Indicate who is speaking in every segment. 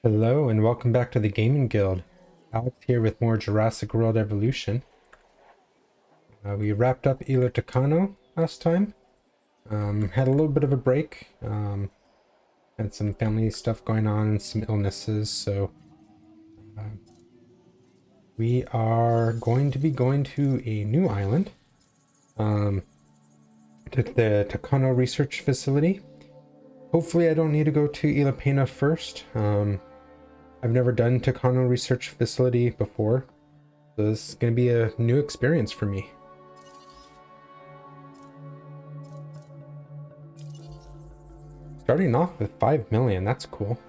Speaker 1: Hello and welcome back to the Gaming Guild. Alex here with more Jurassic World Evolution. We wrapped up Ilo Tacano last time. Had a little bit of a break. Had some family stuff going on and some illnesses, so uh, we are going to be going to a new island, to the Tacano Research Facility. Hopefully I don't need to go to Ilapena first. I've never done Tacano Research Facility before, so this is going to be a new experience for me. Starting off with 5 million, that's cool.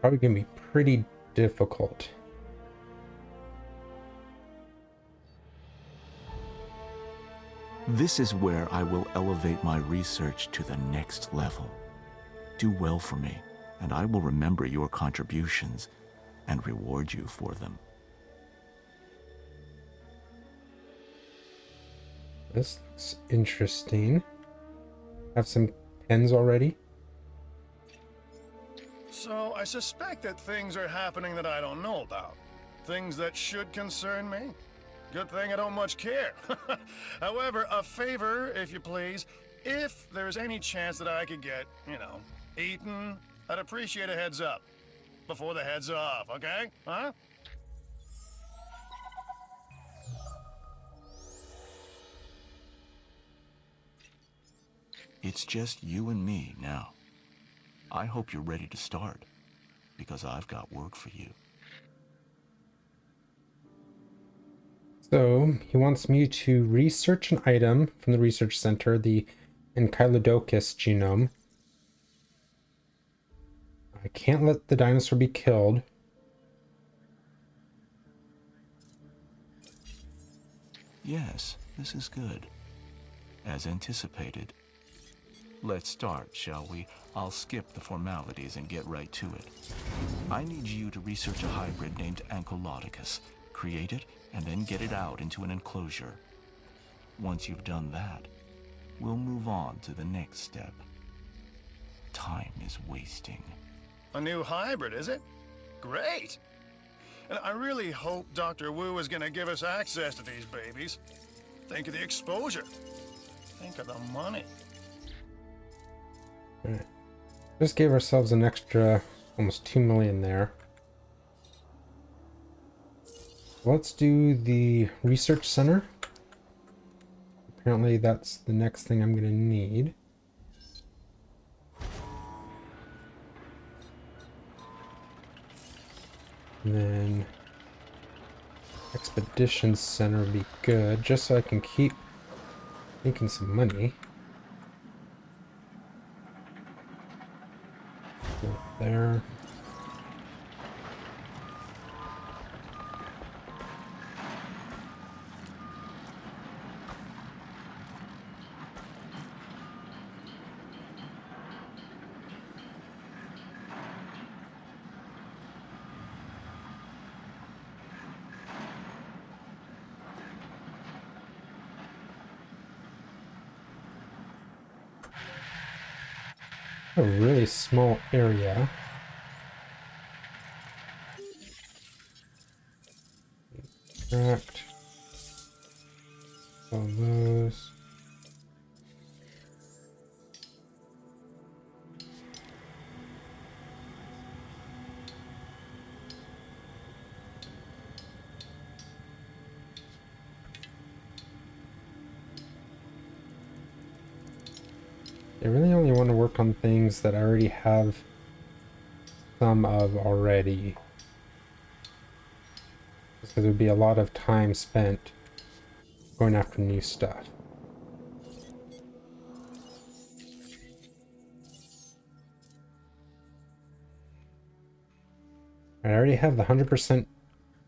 Speaker 1: Probably going to be pretty difficult.
Speaker 2: This is where I will elevate my research to the next level. Do well for me, and I will remember your contributions and reward you for them.
Speaker 1: This looks interesting. Have some pens already.
Speaker 3: So I suspect that things are happening that I don't know about. Things that should concern me. Good thing I don't much care. However, a favor, if you please. If there's any chance that I could get, eaten, I'd appreciate a heads up. Before the head's off, okay? Huh?
Speaker 2: It's just you and me now. I hope you're ready to start, because I've got work for you.
Speaker 1: So he wants me to research an item from the research center, the Ankylodocus genome. I can't let the dinosaur be killed.
Speaker 2: Yes, this is good. As anticipated. Let's start, shall we? I'll skip the formalities and get right to it. I need you to research a hybrid named Ankylodocus, create it, and then get it out into an enclosure. Once you've done that, we'll move on to the next step. Time is wasting.
Speaker 3: A new hybrid, is it? Great! And I really hope Dr. Wu is gonna give us access to these babies. Think of the exposure. Think of the money.
Speaker 1: Alright. Just gave ourselves an extra almost 2 million there. Let's do the research center. Apparently that's the next thing I'm going to need. And then expedition center would be good, just so I can keep making some money. There. A really small area. Extract all those. I really only want to work on things that I already have some of already, because there would be a lot of time spent going after new stuff. I already have the 100%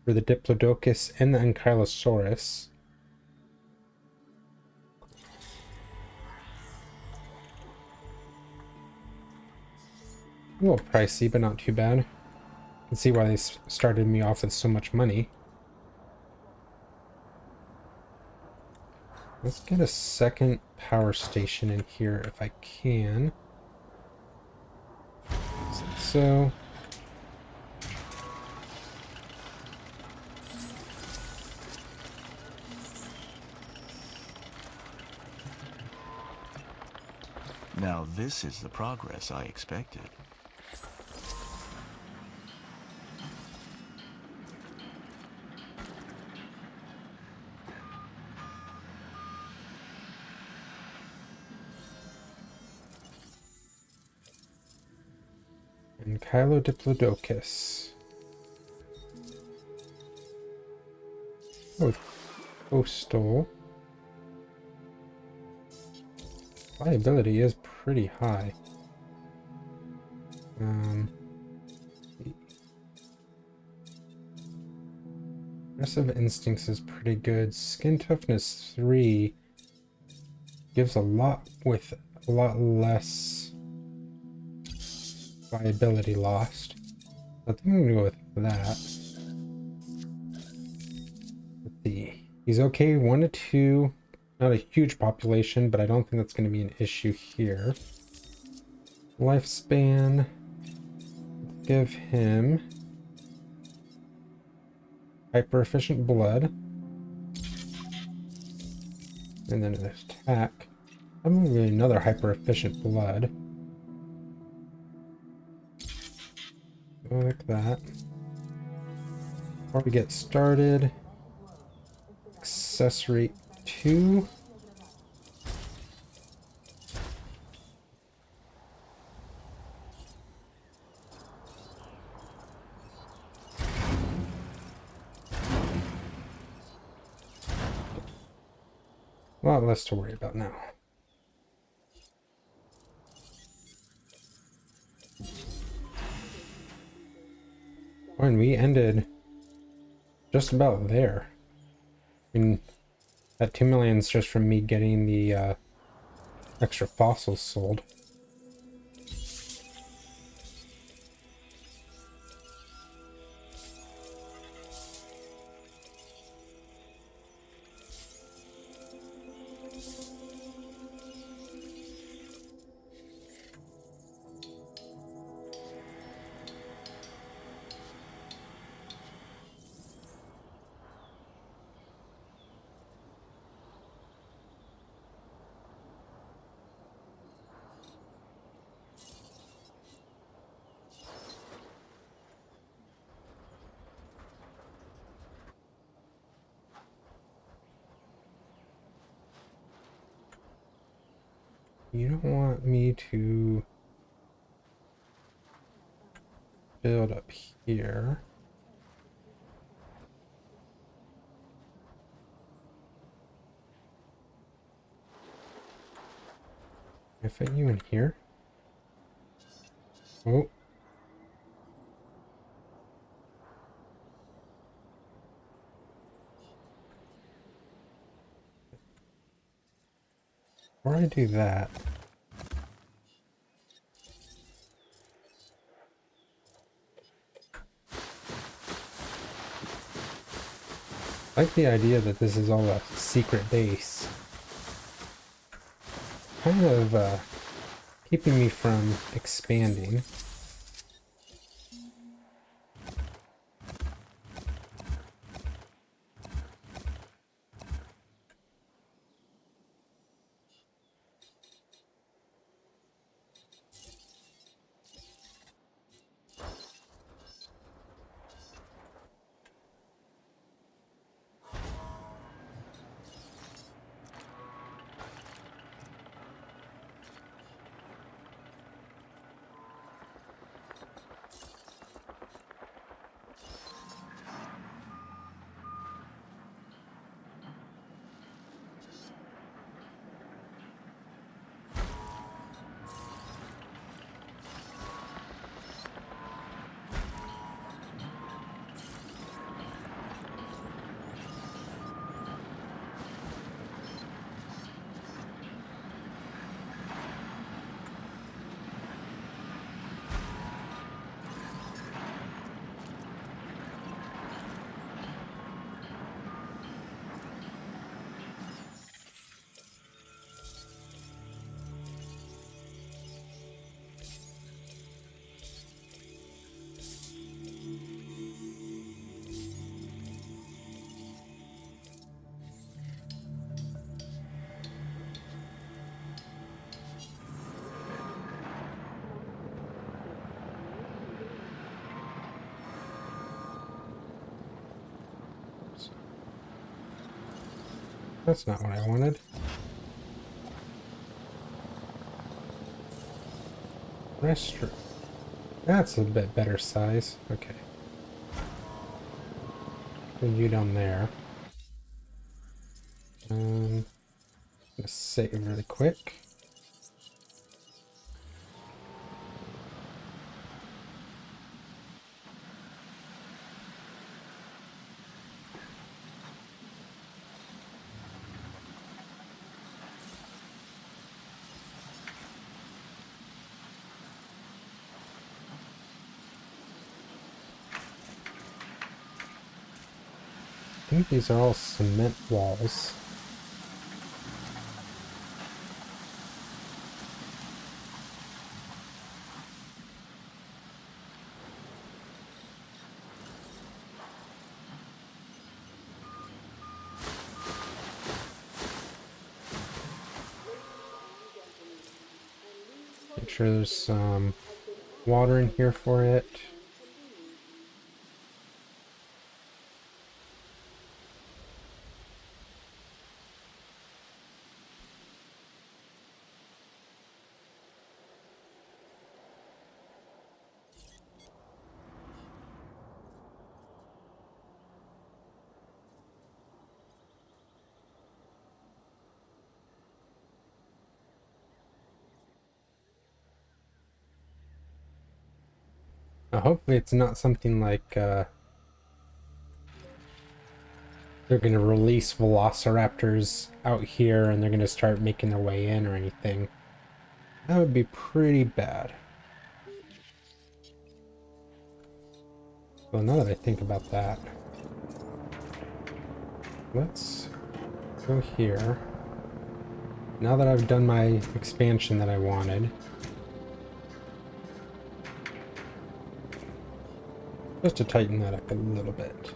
Speaker 1: for the Diplodocus and the Ankylosaurus. A little pricey, but not too bad. You can see why they started me off with so much money. Let's get a second power station in here if I can. so.
Speaker 2: Now this is the progress I expected.
Speaker 1: And Diplodocus. Oh, coastal. Viability is pretty high. Aggressive instincts is pretty good. Skin toughness 3 gives a lot with a lot less viability lost. I think I'm gonna go with that. Let's see. He's okay, 1 to 2. Not a huge population, but I don't think that's going to be an issue here. Lifespan. Give him hyper efficient blood. And then an attack. I'm going to give another hyper efficient blood. Go like that. Before we get started, accessory 2. A lot less to worry about now. Oh, and we ended just about there. I mean, that 2 million is just from me getting the extra fossils sold. You don't want me to build up here. Can I fit you in here? Oh. Before I do that, I like the idea that this is all a secret base. Kind of keeping me from expanding. That's not what I wanted. Restroom. That's a bit better size. Okay. Put you down there. Let's save really quick. I think these are all cement walls. Make sure there's some water in here for it. Hopefully it's not something like they're gonna release velociraptors out here and they're gonna start making their way in or anything. That would be pretty bad. Well, now that I think about that, let's go here. Now that I've done my expansion that I wanted, just to tighten that up a little bit.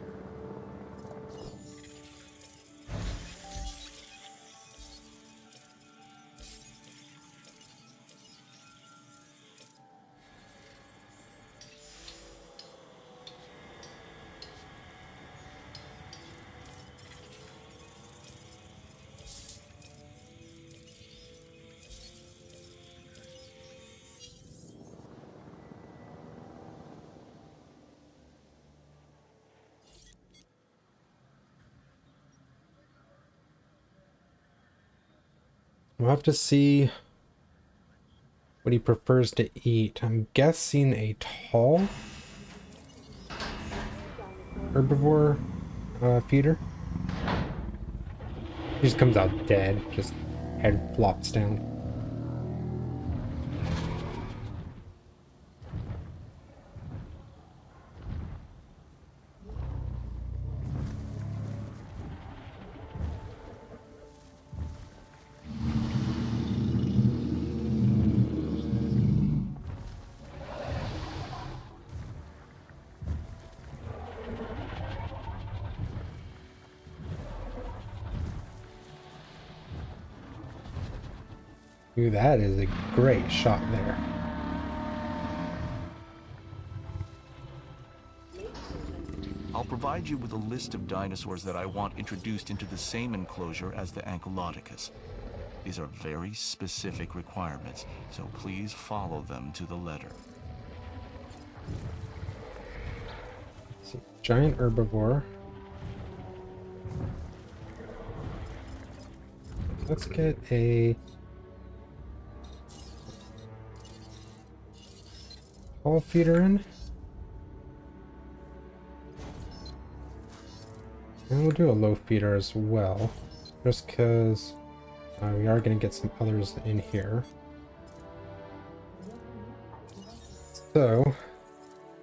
Speaker 1: We'll have to see what he prefers to eat. I'm guessing a tall herbivore feeder. He just comes out dead, just head flops down. Ooh, that is a great shot there.
Speaker 2: I'll provide you with a list of dinosaurs that I want introduced into the same enclosure as the Ankylodocus. These are very specific requirements, so please follow them to the letter.
Speaker 1: Let's see. Giant herbivore. Let's get a tall feeder in. And we'll do a low feeder as well, just because we are going to get some others in here. So,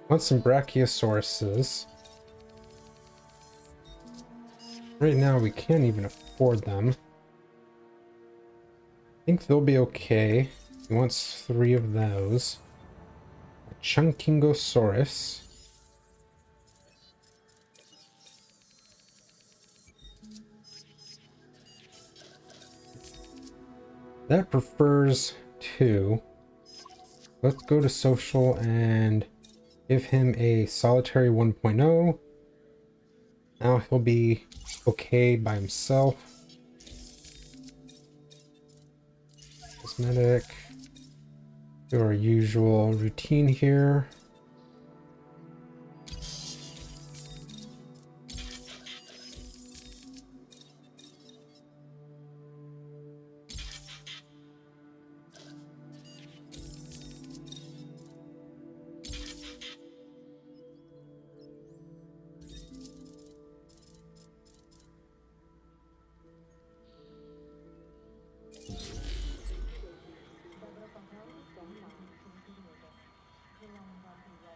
Speaker 1: want some brachiosauruses. Right now we can't even afford them. I think they'll be okay. He wants 3 of those. A Chunkingosaurus. That prefers 2. Let's go to social and give him a solitary 1.0. Now he'll be okay by himself. cosmetic. Do our usual routine here.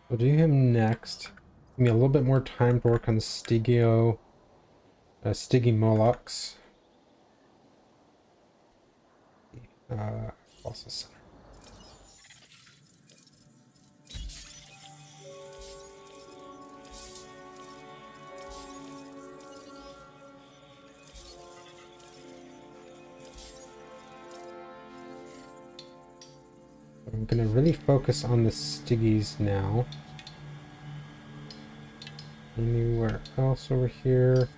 Speaker 1: We'll do him next. Give me a little bit more time to work on the Stygimolochs. Also center. I'm gonna really focus on the Styggies now. Anywhere else over here?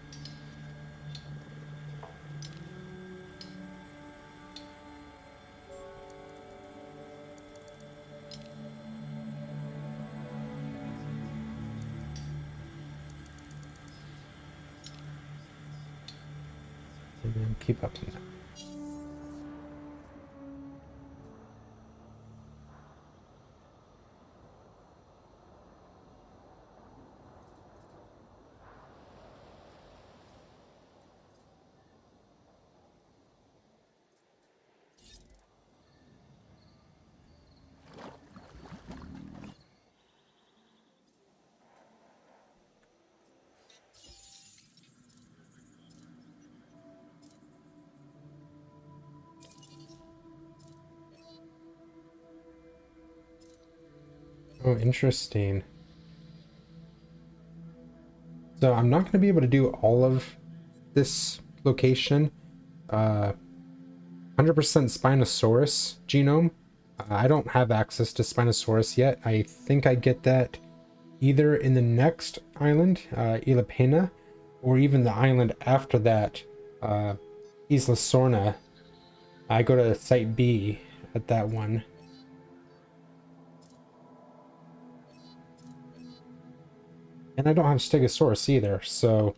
Speaker 1: And then keep up on that. Oh, interesting. So I'm not going to be able to do all of this location. 100% Spinosaurus genome. I don't have access to Spinosaurus yet. I think I get that either in the next island, Isla Pena, or even the island after that, Isla Sorna. I go to Site B at that one. And I don't have Stegosaurus either, so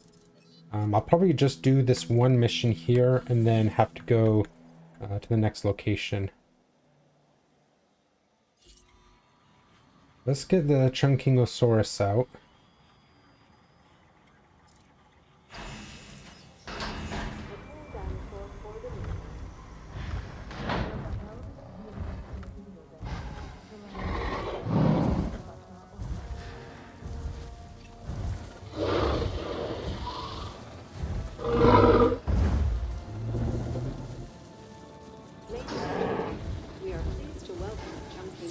Speaker 1: I'll probably just do this one mission here and then have to go to the next location. Let's get the Chunkingosaurus out.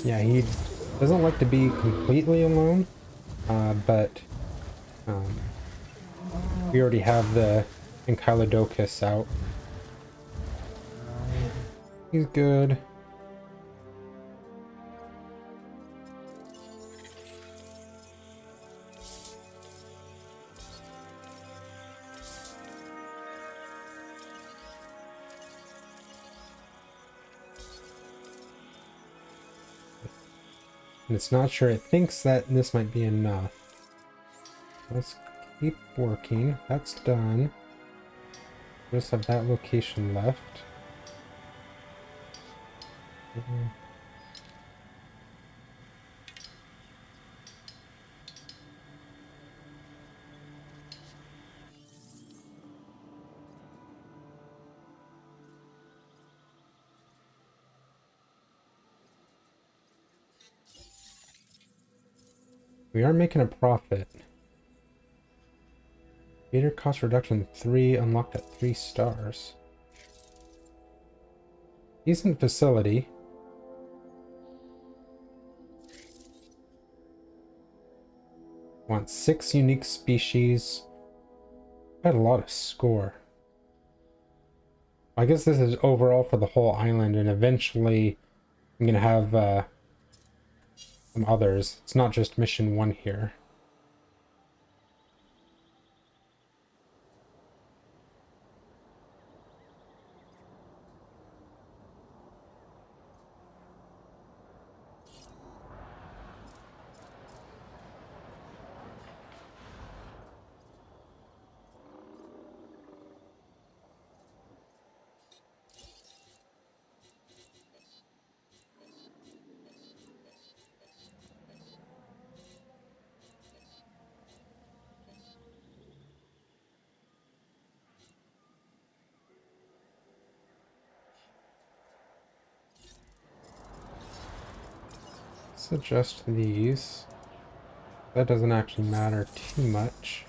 Speaker 1: Yeah, he doesn't like to be completely alone, but we already have the Ankylodocus out. He's good. And it's not sure. It thinks that this might be enough. Let's keep working. That's done. Just have that location left. We are making a profit. Theater cost reduction 3, unlocked at 3 stars. Decent facility. Want 6 unique species. Got a lot of score. I guess this is overall for the whole island, and eventually I'm gonna have some others. It's not just mission 1 here. Let's adjust these. That doesn't actually matter too much.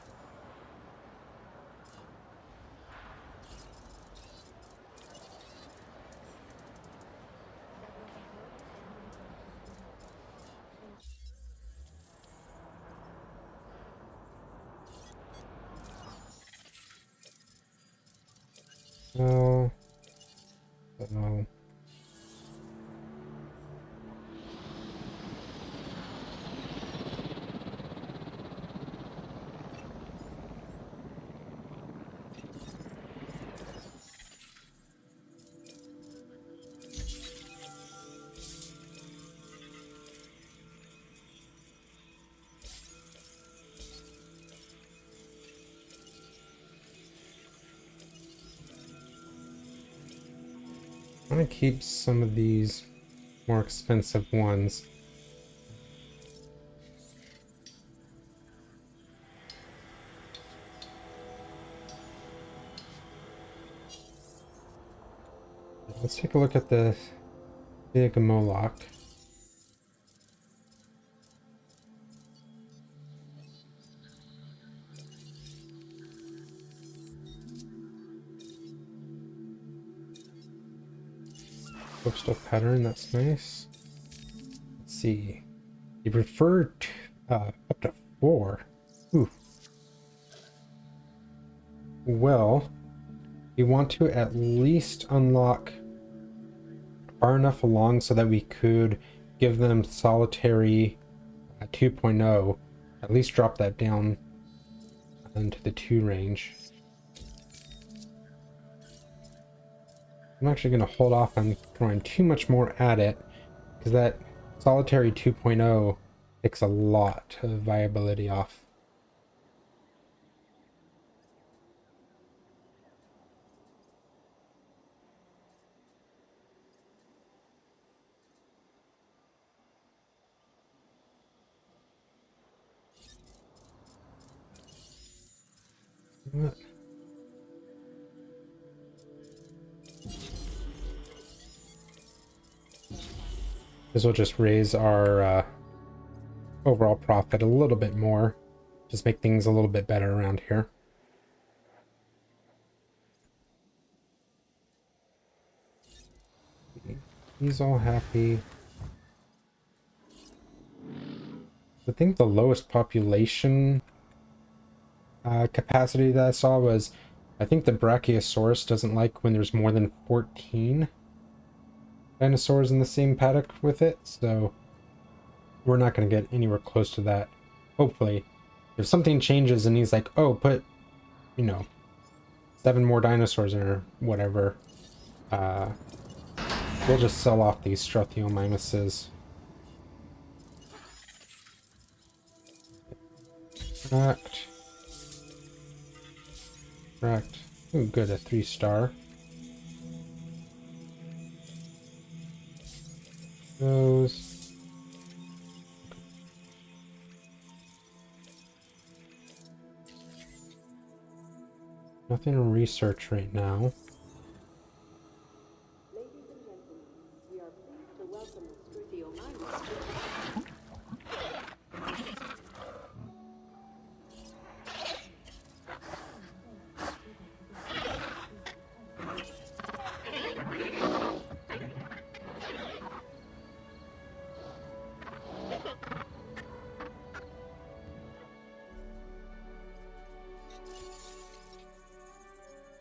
Speaker 1: No. No. I'm gonna keep some of these more expensive ones. Let's take a look at the big Moloch. Coastal pattern, that's nice. Let's see. You prefer up to 4. Ooh. Well, we want to at least unlock far enough along so that we could give them solitary 2.0. At least drop that down into the 2 range. I'm actually going to hold off on throwing too much more at it, because that solitary 2.0 takes a lot of viability off. This will just raise our overall profit a little bit more. Just make things a little bit better around here. He's all happy. I think the lowest population capacity that I saw was, I think the Brachiosaurus doesn't like when there's more than 14 dinosaurs in the same paddock with it, so we're not going to get anywhere close to that. Hopefully. If something changes and he's like, oh, put, 7 more dinosaurs in or whatever, we'll just sell off these Struthiomimuses. Correct. Correct. Ooh, good, a 3-star. Those. Nothing in research right now.
Speaker 4: Ladies and gentlemen, we are pleased to welcome the Struthiomimus to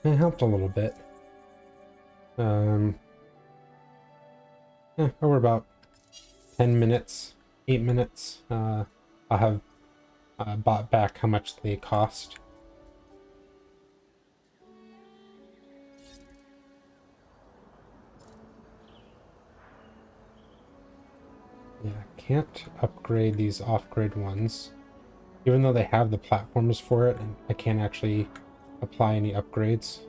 Speaker 1: It helped a little bit. Over about 10 minutes, 8 minutes, I'll have bought back how much they cost. Yeah, can't upgrade these off-grid ones. Even though they have the platforms for it, and I can't actually apply any upgrades.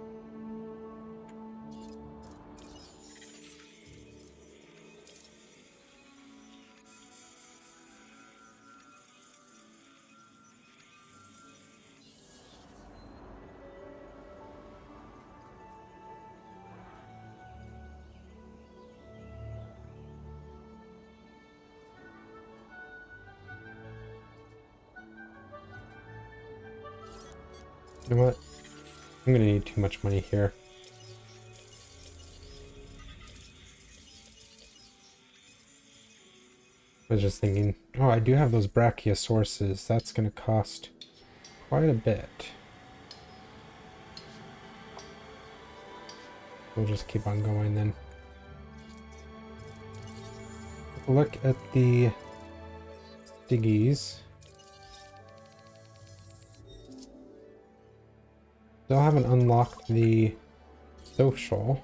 Speaker 1: You know what? I'm gonna need too much money here. I was just thinking, oh, I do have those brachiosauruses. That's gonna cost quite a bit. We'll just keep on going then. Look at the Diggies. Still haven't unlocked the social.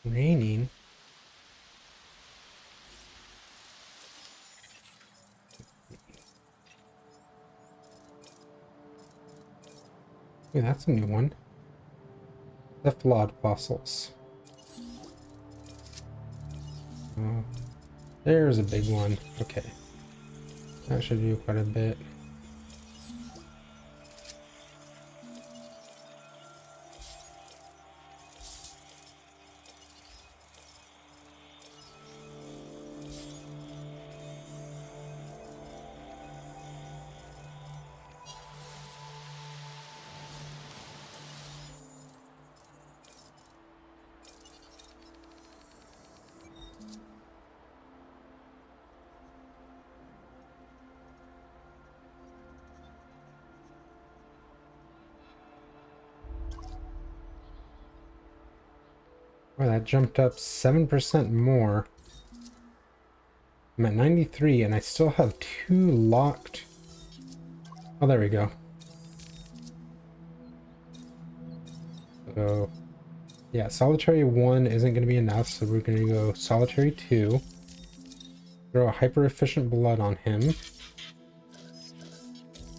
Speaker 1: Raining? Ooh, that's a new one. Cephalod fossils. Oh, there's a big one. Okay. That should do quite a bit. Well, that jumped up 7% more. I'm at 93 and I still have 2 locked. Oh, there we go. So, yeah, solitary 1 isn't going to be enough, so we're going to go solitary 2. Throw a hyper efficient blood on him.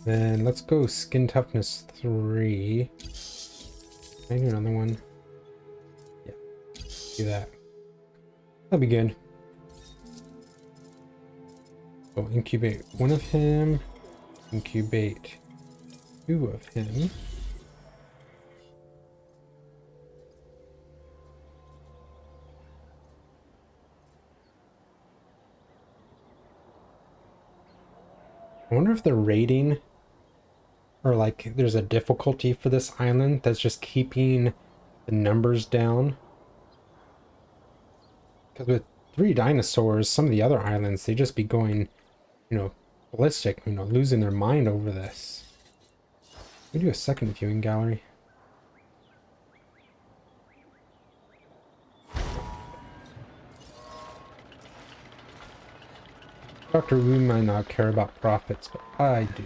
Speaker 1: Then let's go skin toughness 3. Can I do another one? Yeah, do that. That'll be good. So incubate 1 of him. Incubate 2 of him. I wonder if the rating, or like there's a difficulty for this island that's just keeping the numbers down. Because with 3 dinosaurs, some of the other islands, they just be going, you know, ballistic, you know, losing their mind over this. We do a second viewing gallery. Dr. Wu might not care about profits, but I do.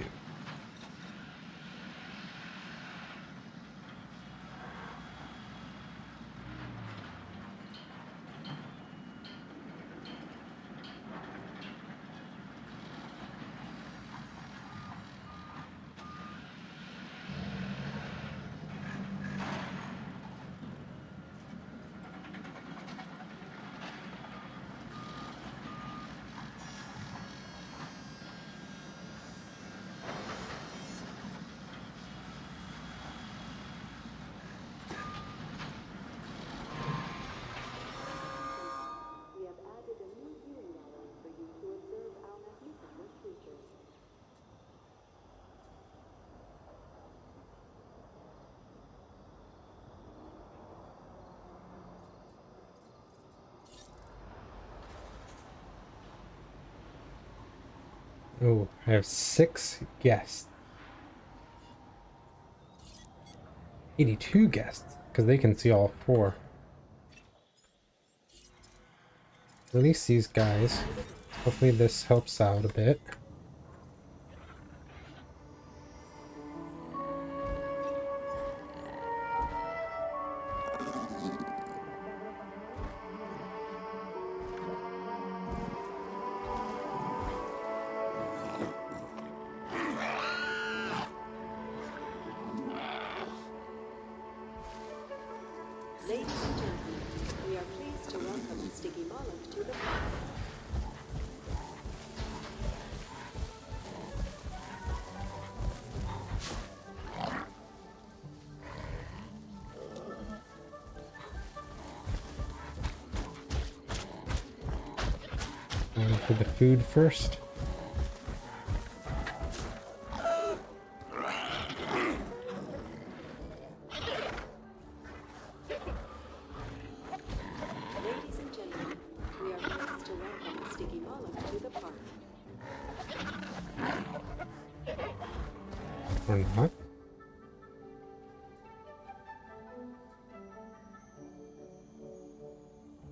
Speaker 1: Oh, I have 6 guests. 82 guests, because they can see all 4. Release these guys. Hopefully this helps out a bit.
Speaker 4: Ladies and gentlemen, we are pleased to welcome Sticky Moloch to the park.
Speaker 1: Going for the food first.
Speaker 4: Ladies and gentlemen, we are pleased to welcome Sticky Moloch to the park.
Speaker 1: Or not.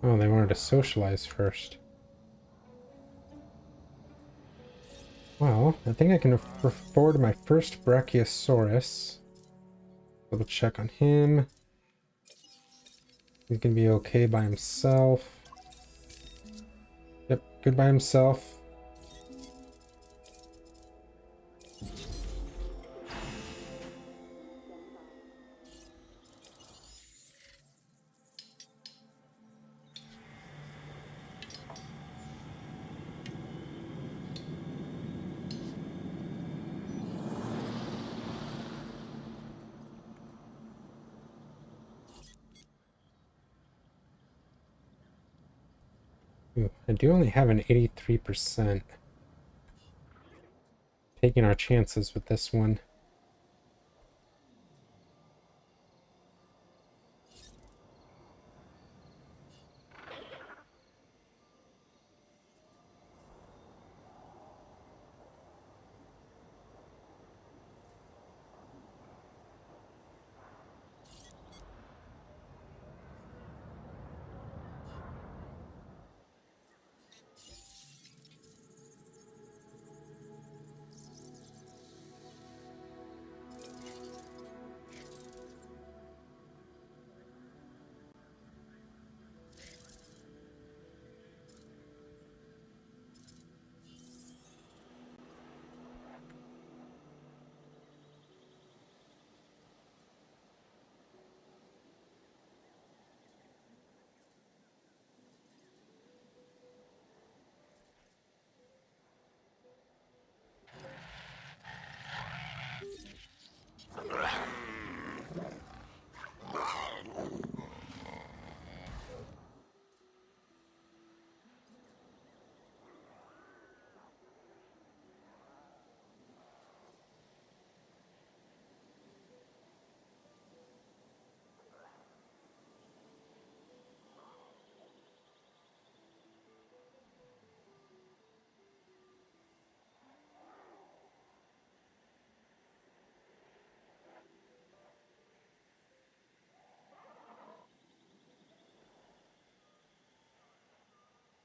Speaker 1: Oh, they wanted to socialize first. Well, I think I can afford my first Brachiosaurus. Double check on him. He's gonna be okay by himself. Yep, good by himself. Ooh, I do only have an 83%. Taking our chances with this one.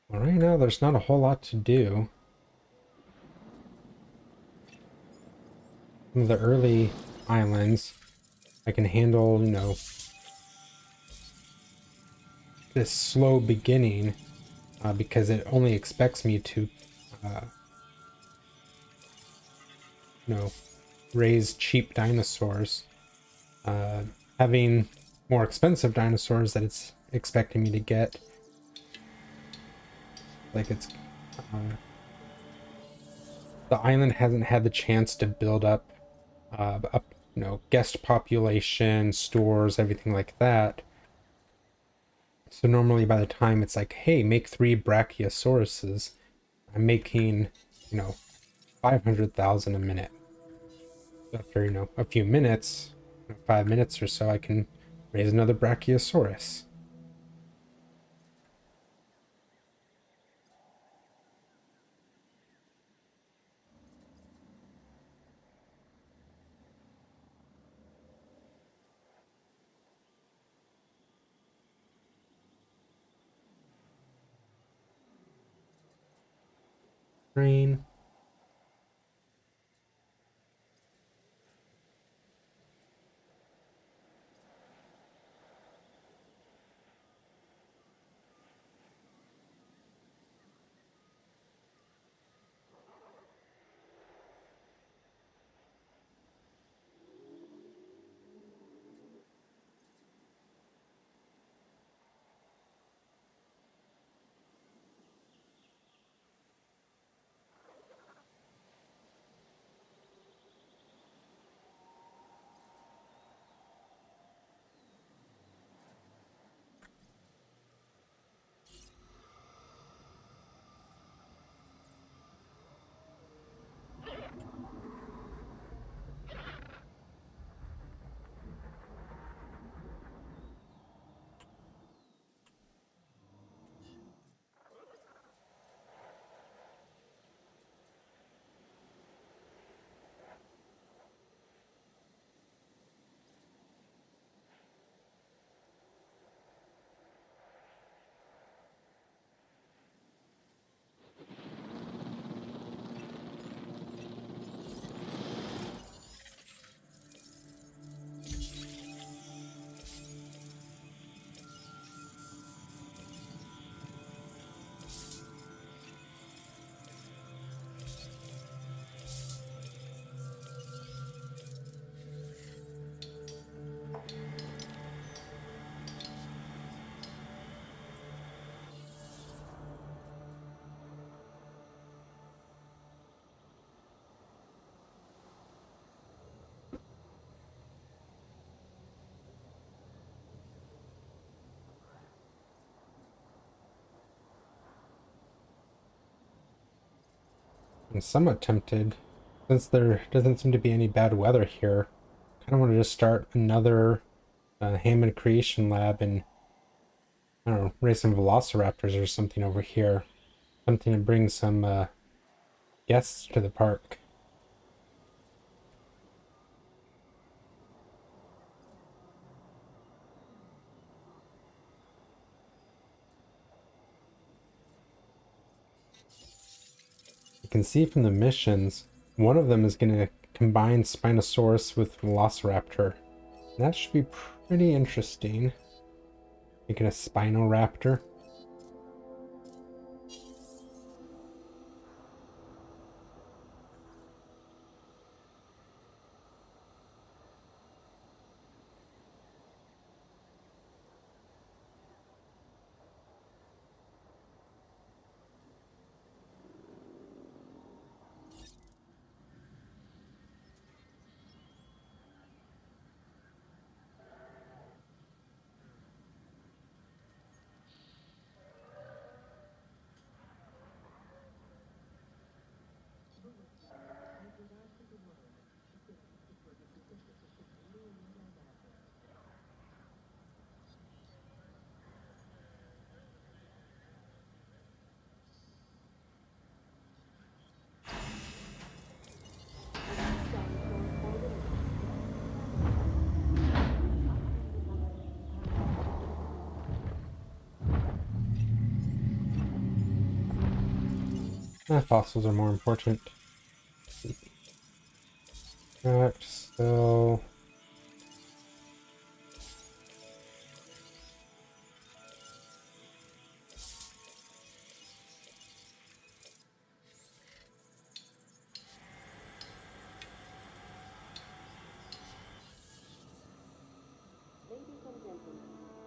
Speaker 1: Well, right now there's not a whole lot to do. Some of the early islands, I can handle, this slow beginning because it only expects me to, uh, you know, raise cheap dinosaurs. Having more expensive dinosaurs that it's expecting me to get, like the island hasn't had the chance to build up, guest population, stores, everything like that. So normally by the time it's like, hey, make 3 Brachiosauruses, I'm making, 500,000 a minute. After, a few minutes, 5 minutes or so, I can raise another Brachiosaurus. Train. I'm somewhat tempted, since there doesn't seem to be any bad weather here. Kind of want to just start another Hammond Creation Lab and, I don't know, raise some velociraptors or something over here. Something to bring some guests to the park. You can see from the missions, one of them is going to combine Spinosaurus with Velociraptor. That should be pretty interesting. Making a Spinoraptor. Fossils are more important. Alright, so...
Speaker 4: Ladies and gentlemen,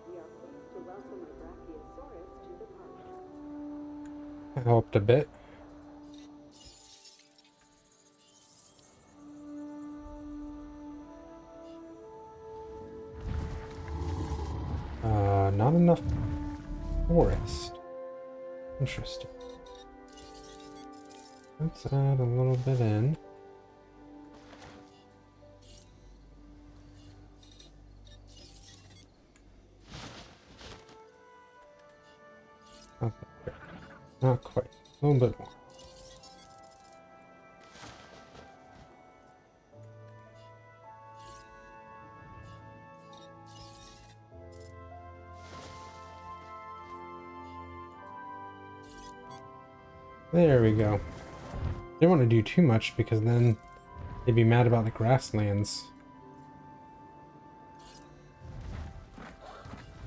Speaker 4: we are pleased to welcome a Brachiosaurus to the park.
Speaker 1: that helped a bit. Not enough forest. Interesting. Let's add a little bit in. Not there. Not quite. A little bit more. There we go. Didn't want to do too much because then they'd be mad about the grasslands.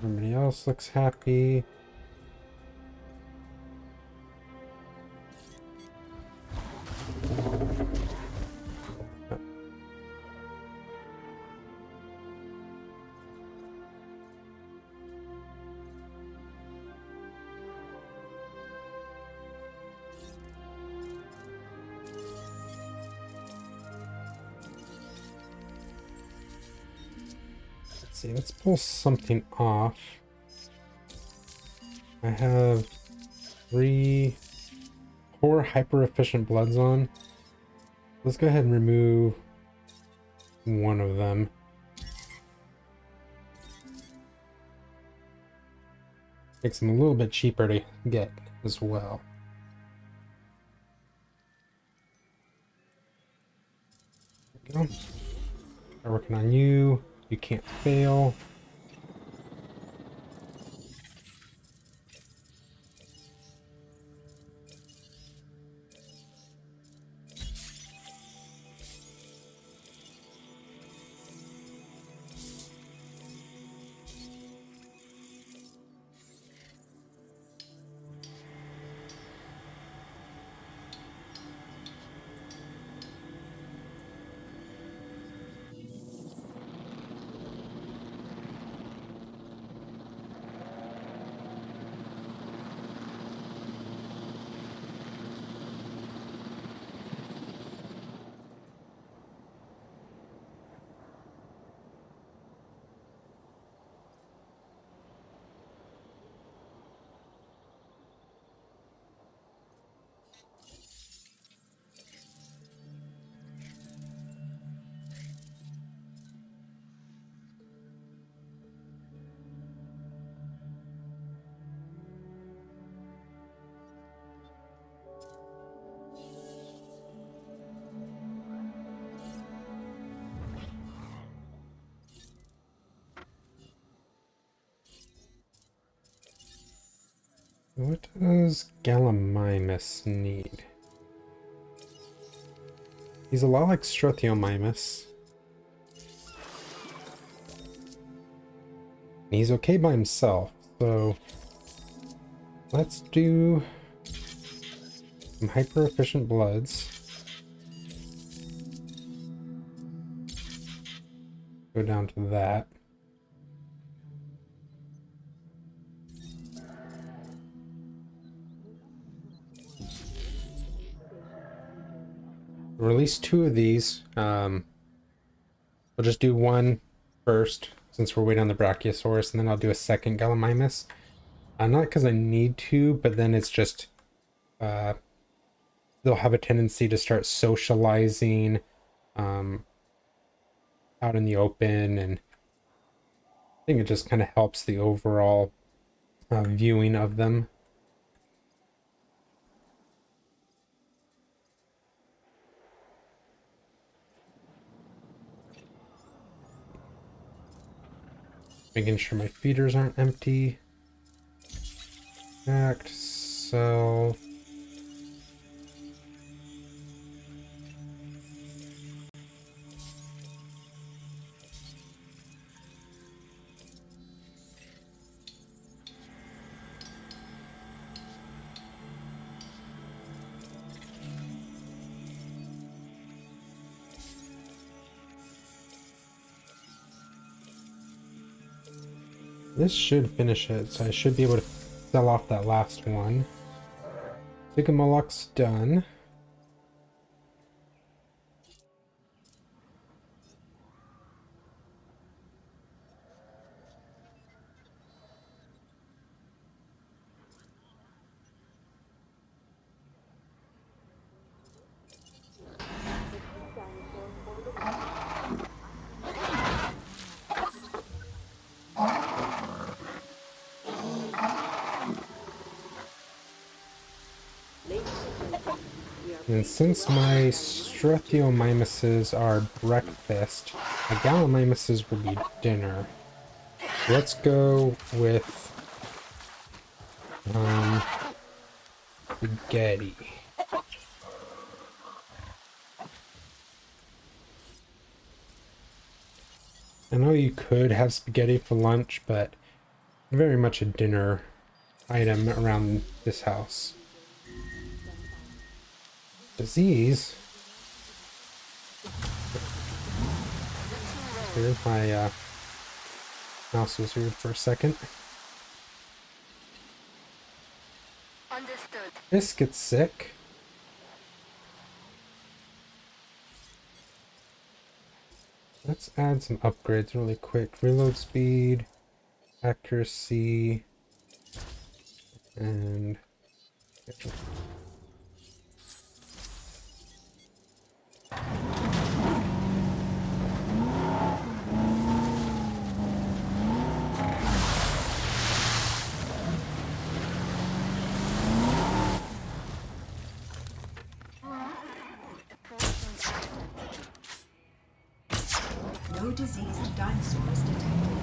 Speaker 1: Everybody else looks happy. Let's see, let's pull something off. I have 4 hyper efficient bloods on. Let's go ahead and remove one of them. Makes them a little bit cheaper to get as well. There we go. Start working on you. You can't fail. What does Gallimimus need? He's a lot like Struthiomimus. He's okay by himself, so let's do some hyper efficient bloods. Go down to that. Release 2 of these. We'll just do one first since we're waiting on the Brachiosaurus, and then I'll do a second Gallimimus. Not because I need to, but then it's just they'll have a tendency to start socializing out in the open, and I think it just kind of helps the overall viewing of them. Making sure my feeders aren't empty. Act, sell. This should finish it, so I should be able to sell off that last one. Sigamolok's done. And since my Struthiomimuses are breakfast, my Gallimimuses will be dinner. Let's go with spaghetti. I know you could have spaghetti for lunch, but very much a dinner item around this house. Disease? Weird, my mouse was weird for a second.
Speaker 5: Understood.
Speaker 1: This gets sick. Let's add some upgrades really quick. Reload speed, accuracy, and
Speaker 6: No diseased dinosaurs detected.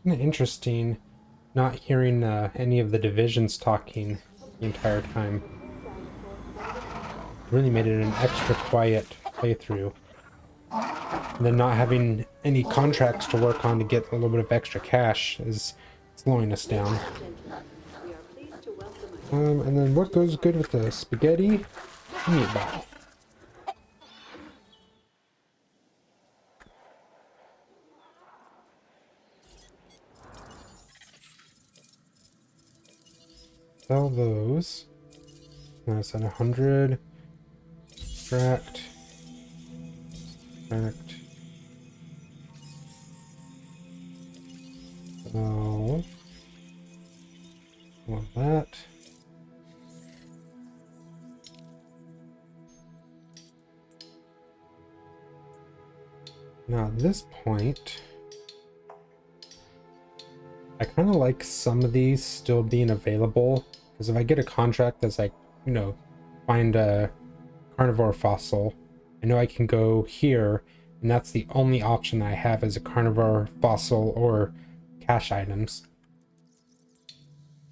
Speaker 1: kinda interesting not hearing any of the divisions talking the entire time. Really made it an extra quiet playthrough. And then not having any contracts to work on to get a little bit of extra cash is slowing us down.
Speaker 4: We are pleased to welcome
Speaker 1: And then what goes good with the spaghetti? Meatball. Sell those. That's at 100. Extract. Extract. So. Want that. Now at this point, I kind of like some of these still being available, because if I get a contract that's like, you know, find a carnivore fossil, I know I can go here, and that's the only option I have as a carnivore fossil or cash items.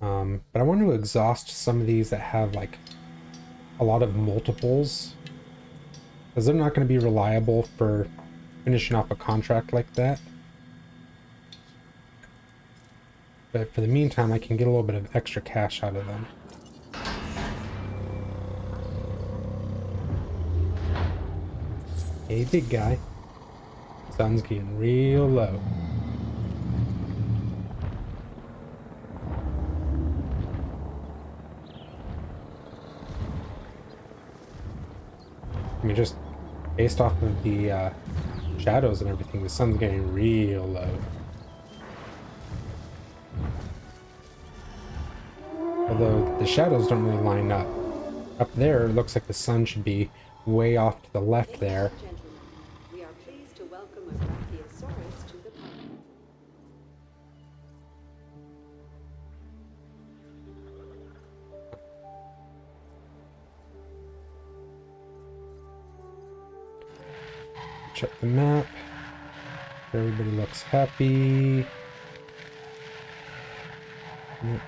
Speaker 1: But I want to exhaust some of these that have like a lot of multiples, because they're not going to be reliable for finishing off a contract like that. But for the meantime, I can get a little bit of extra cash out of them. Hey, big guy. Sun's getting real low. I mean, just based off of the shadows and everything, the sun's getting real low. Although the shadows don't really line up. Up there, it looks like the sun should be way off to the left there.
Speaker 4: Ladies and gentlemen, we are pleased to welcome a Brachiosaurus to the park.
Speaker 1: Check the map. Everybody looks happy. Yep.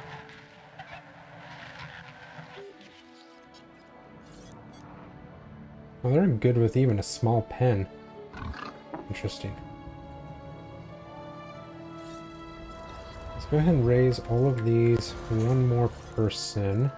Speaker 1: Well, they're good with even a small pen. Interesting. Let's go ahead and raise all of these one more person.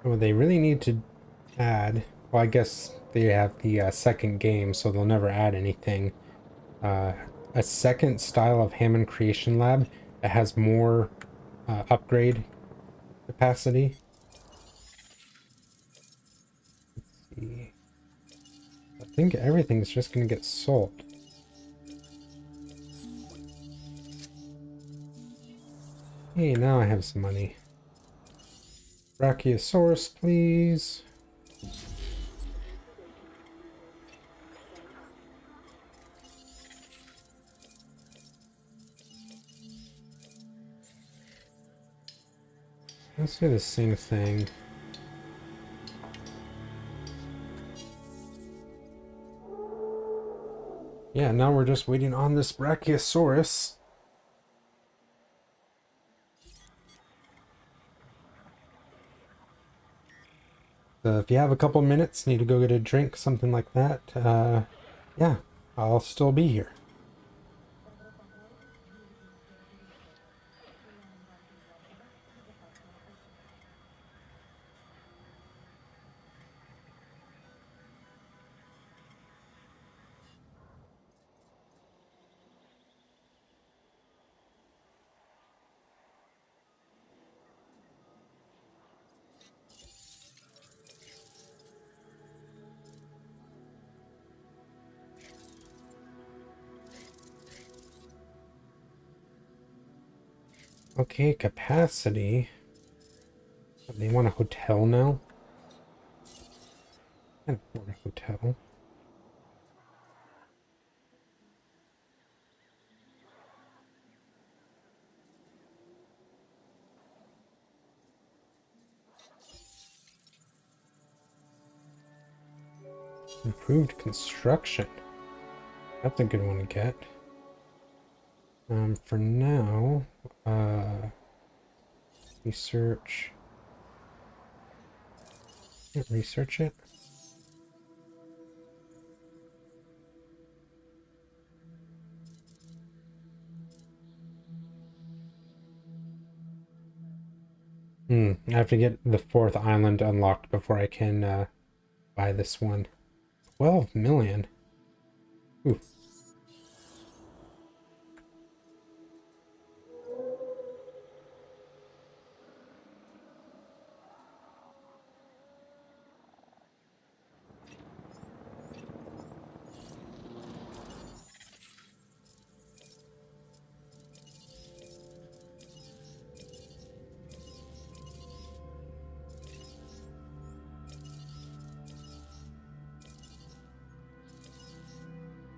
Speaker 1: What they really need to add, well, I guess they have the second game, so they'll never add anything. A second style of Hammond Creation Lab that has more upgrade capacity. Let's see. I think everything's just going to get sold. Hey, now I have some money. Brachiosaurus, please. Let's do the same thing. Yeah, now we're just waiting on this Brachiosaurus. So if you have a couple minutes, need to go get a drink, something like that, yeah, I'll still be here. Okay, capacity. They want a hotel now? I can't afford a hotel. Improved construction. That's a good one to get. For now, research. Can't research it. I have to get the 4th island unlocked before I can buy this one. 12 million. Ooh.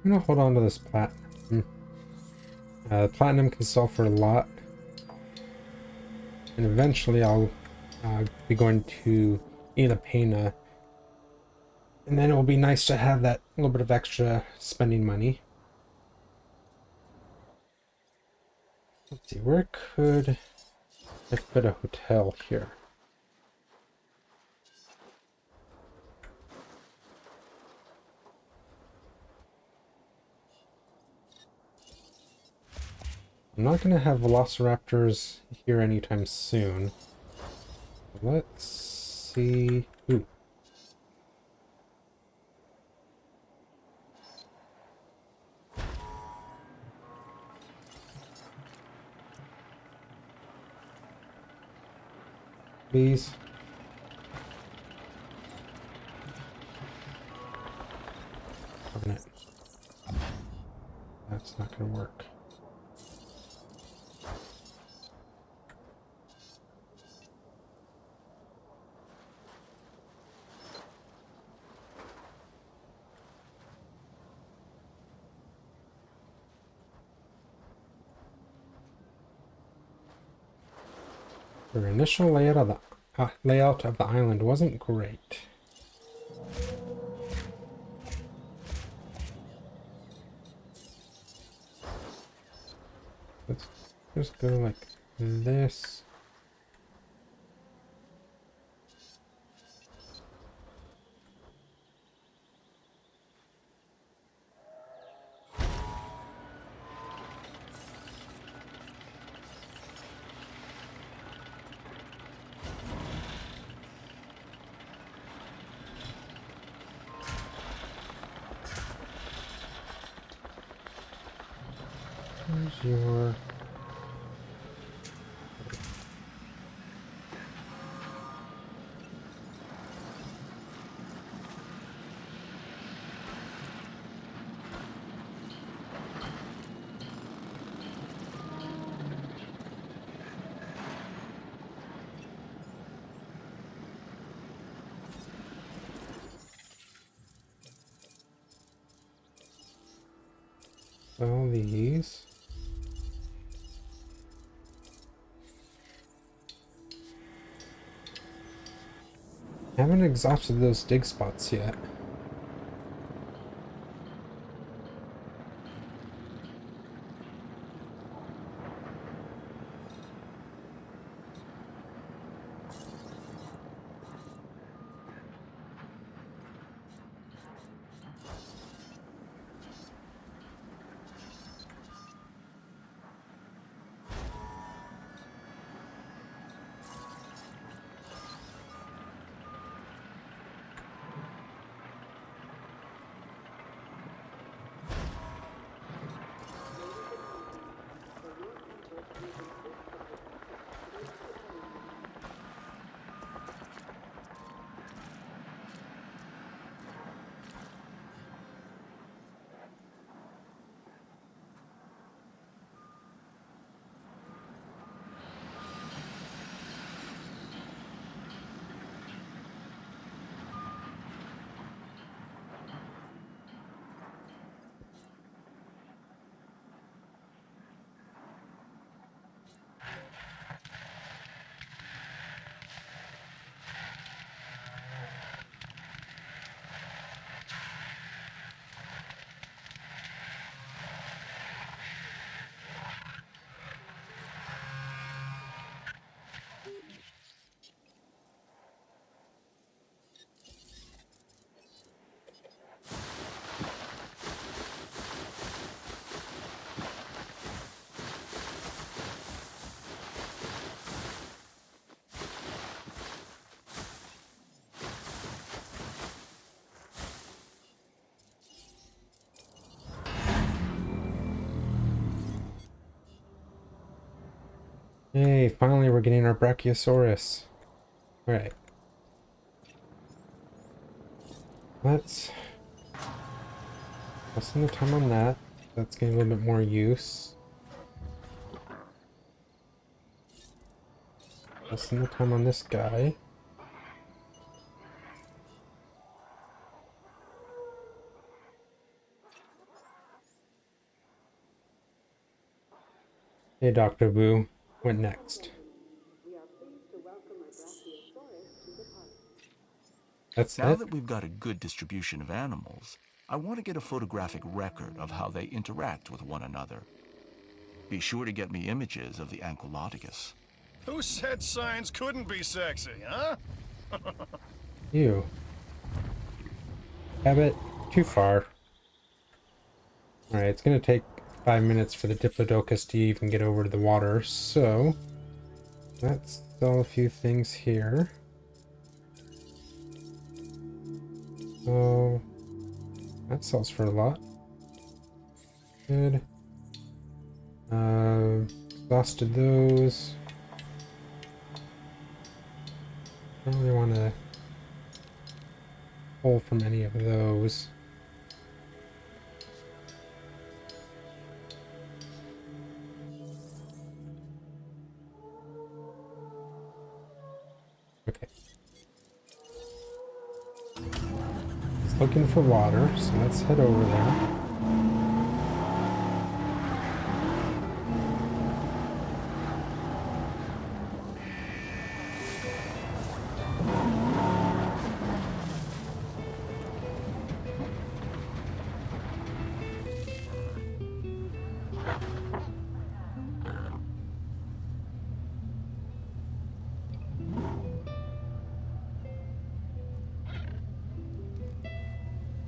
Speaker 1: I'm gonna hold on to this platinum. Platinum can sell for a lot. And eventually I'll be going to Ila Pena. And then it will be nice to have that little bit of extra spending money. Let's see, where could I fit a hotel here? I'm not going to have velociraptors here anytime soon. Let's see. Ooh. Please. Darn it. That's not going to work. Their initial layout of the island wasn't great. Let's just go like this. Where's your... All these. Haven't exhausted those dig spots yet. Hey, finally we're getting our Brachiosaurus. Alright. Let's spend the time on that. That's getting a little bit more use. Spend the time on this guy. Hey, Dr. Wu. What next?
Speaker 4: We are pleased to welcome our Brachiosaurus to the park.
Speaker 1: That's
Speaker 2: Now
Speaker 1: it?
Speaker 2: that we've got a good distribution of animals, I want to get a photographic record of how they interact with one another. Be sure to get me images of the Ankylodicus.
Speaker 3: Who said science couldn't be sexy, huh?
Speaker 1: You. Habit. Too far. Alright, it's gonna take 5 minutes for the Diplodocus to even get over to the water, so let's sell a few things here. Oh, that sells for a lot. Good. Exhausted those. Don't really want to pull from any of those. Okay. It's looking for water, so let's head over there.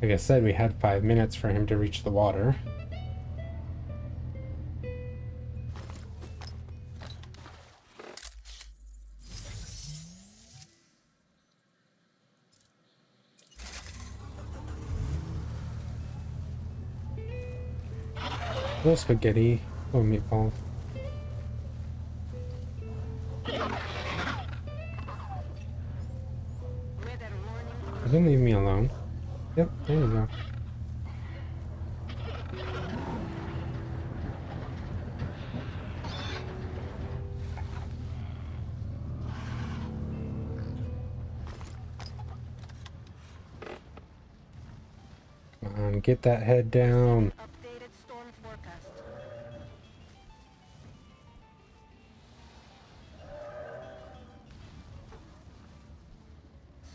Speaker 1: Like I said, we had 5 minutes for him to reach the water. Little spaghetti. Oh, meatballs. You can leave me alone. Yep, there you go. Come on, get that head down.
Speaker 5: Updated storm forecast.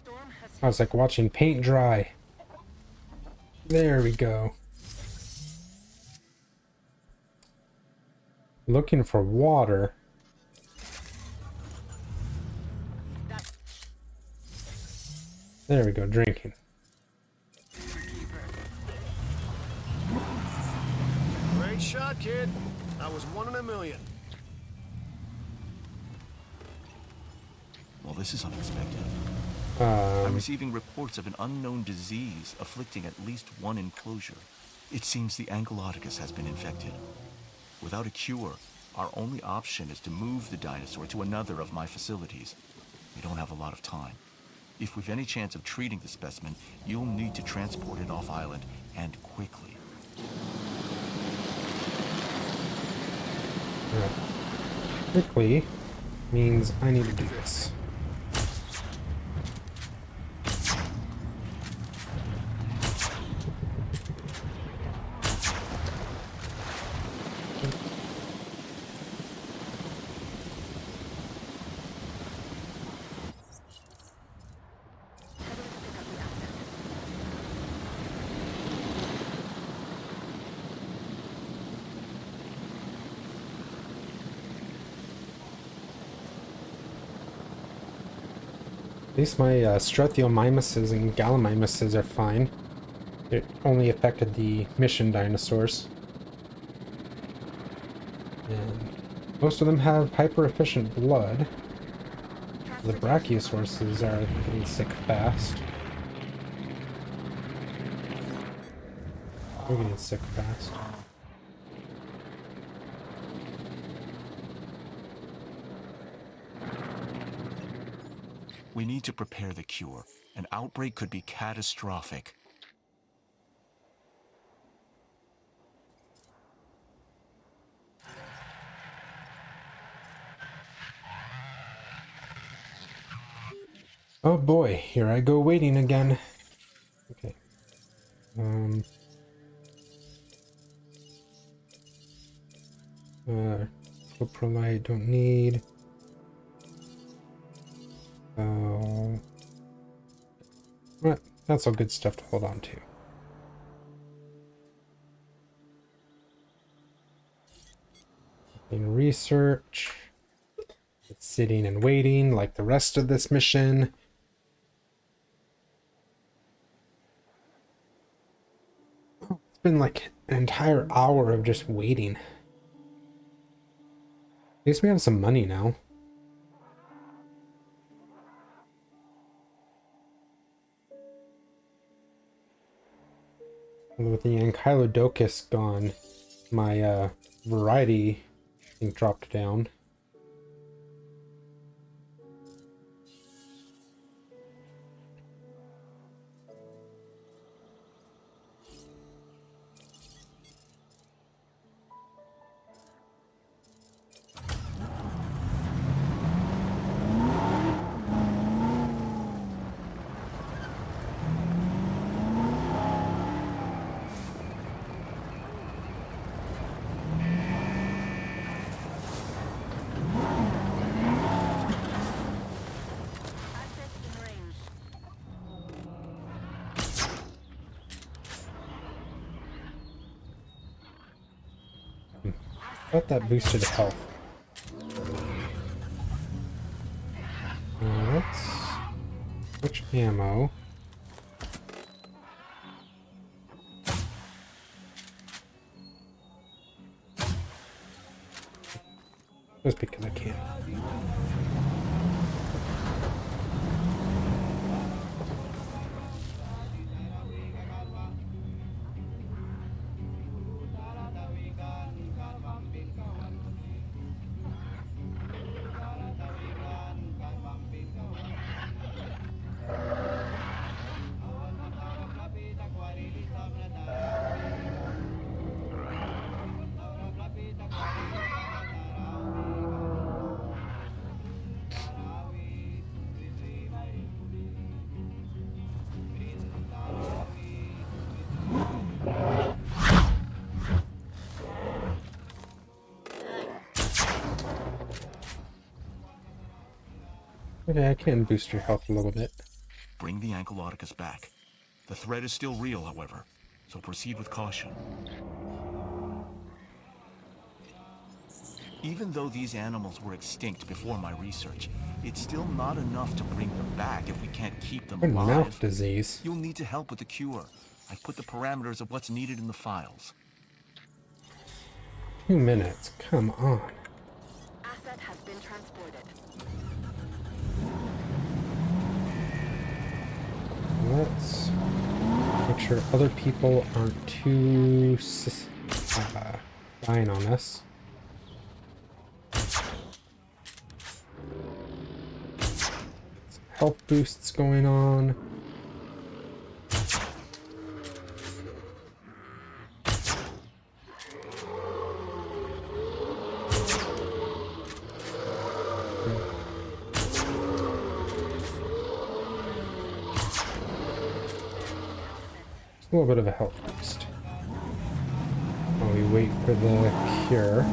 Speaker 5: Storm has
Speaker 1: I was like watching paint dry. There we go. Looking for water. There we go, drinking.
Speaker 3: Great shot, kid. I was 1 in a million.
Speaker 2: Well, this is unexpected. I'm
Speaker 1: Um,
Speaker 2: receiving reports of an unknown disease afflicting at least one enclosure. It seems the Ankylodocus has been infected. Without a cure, our only option is to move the dinosaur to another of my facilities. We don't have a lot of time. If we've any chance of treating the specimen, you'll need to transport it off island, and quickly.
Speaker 1: right. Quickly means I need to do this. At least my Struthiomimuses and Gallimimuses are fine. It only affected the mission dinosaurs. And most of them have hyper-efficient blood. The Brachiosauruses are getting sick fast. We're getting sick fast.
Speaker 2: We need to prepare the cure. An outbreak could be catastrophic.
Speaker 1: Oh boy, here I go waiting again. Okay. Coprolite don't need. Oh. Right, that's all good stuff to hold on to. In research. It's sitting and waiting like the rest of this mission. Oh, it's been like an entire hour of just waiting. At least we have some money now. With the Ankylodocus gone, my variety I think dropped down.
Speaker 5: Assets in range.
Speaker 1: Thought that boosted health. Let's switch ammo. Just because I can. Okay, I can boost your health a little bit.
Speaker 2: Bring the Ankylodocus back. The threat is still real, however, so proceed with caution. Even though these animals were extinct before my research, it's still not enough to bring them back if we can't keep them
Speaker 1: What mouth
Speaker 2: alive.
Speaker 1: disease?
Speaker 2: You'll need to help with the cure. I've put the parameters of what's needed in the files.
Speaker 1: 2 minutes. Come on.
Speaker 5: Asset has been transported.
Speaker 1: Let's make sure other people aren't too dying on us. Health boosts going on. A little bit of a health boost. While we wait for the cure.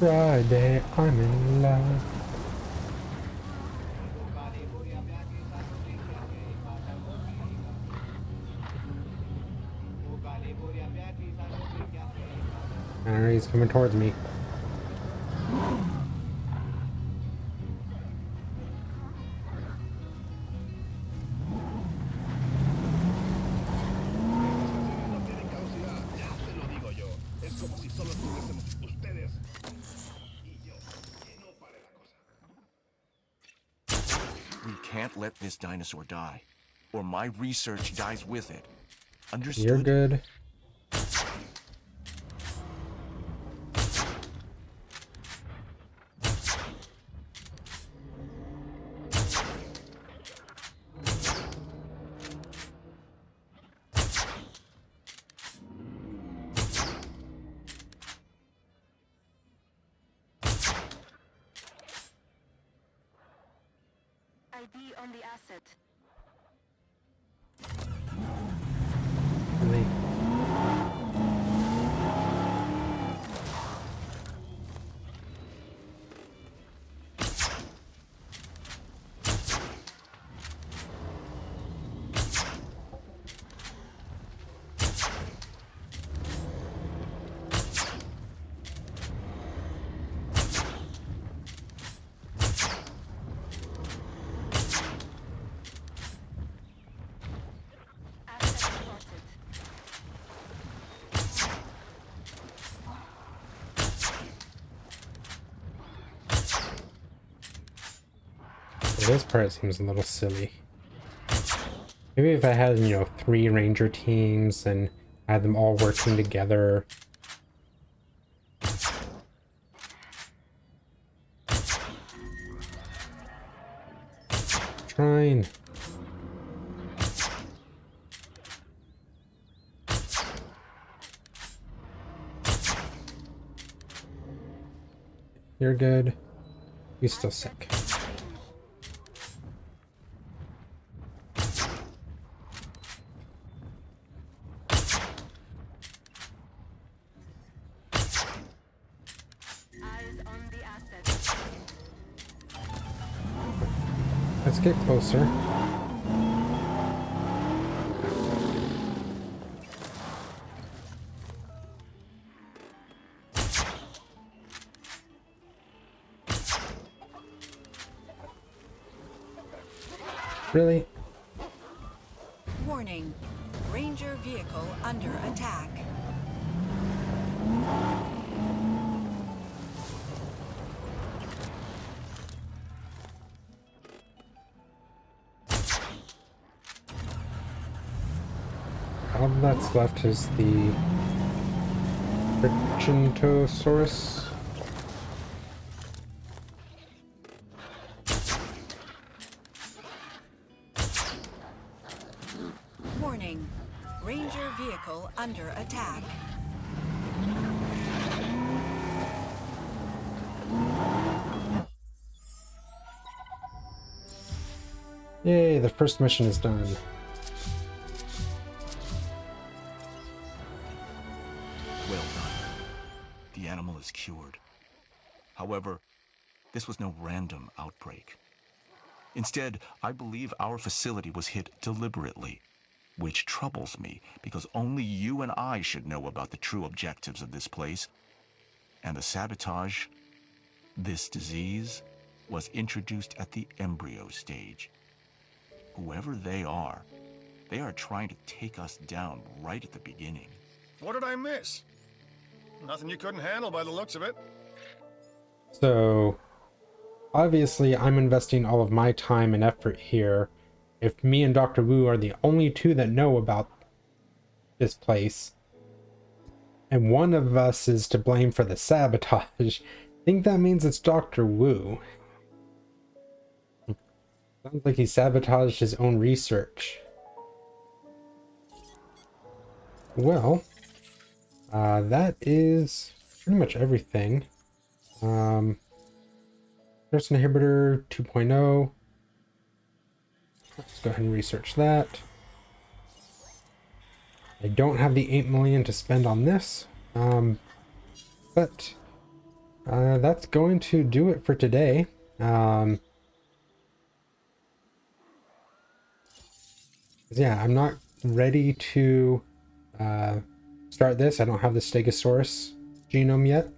Speaker 1: Friday, I'm in love. Alright, he's coming towards me.
Speaker 2: We can't let this dinosaur die, or my research dies with it. Understood?
Speaker 1: You're good.
Speaker 5: ID on the asset.
Speaker 1: Really?
Speaker 5: Asset spotted.
Speaker 1: This part seems a little silly. Maybe if I had, 3 ranger teams and had them all working together. Trying. You're good. You're still sick.
Speaker 5: Eyes on the asset.
Speaker 1: Let's get closer. Really?
Speaker 6: Warning. Ranger vehicle under attack.
Speaker 1: All that's left is the Argentosaurus.
Speaker 6: Warning. Ranger vehicle under attack.
Speaker 1: Yay, the first mission is done.
Speaker 2: Well done. The animal is cured. However, This was no random outbreak. Instead, I believe our facility was hit deliberately, which troubles me because only you and I should know about the true objectives of this place. And the sabotage, this disease, was introduced at the embryo stage. Whoever they are trying to take us down right at the beginning.
Speaker 3: What did I miss? Nothing you couldn't handle by the looks of it.
Speaker 1: So, obviously, I'm investing all of my time and effort here. If me and Dr. Wu are the only two that know about this place, and one of us is to blame for the sabotage, I think that means it's Dr. Wu. Sounds like he sabotaged his own research. Well, that is pretty much everything. Person inhibitor 2.0. Let's go ahead and research that. I don't have the 8 million to spend on this, but that's going to do it for today. Yeah, I'm not ready to start this. I don't have the Stegosaurus genome yet.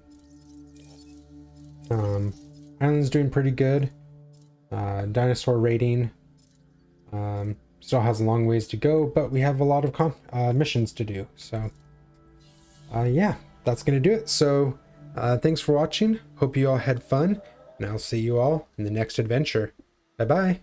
Speaker 1: Island's doing pretty good. Dinosaur rating still has a long ways to go, but we have a lot of missions to do. So yeah, that's gonna do it. So thanks for watching. Hope you all had fun, and I'll see you all in the next adventure. Bye bye.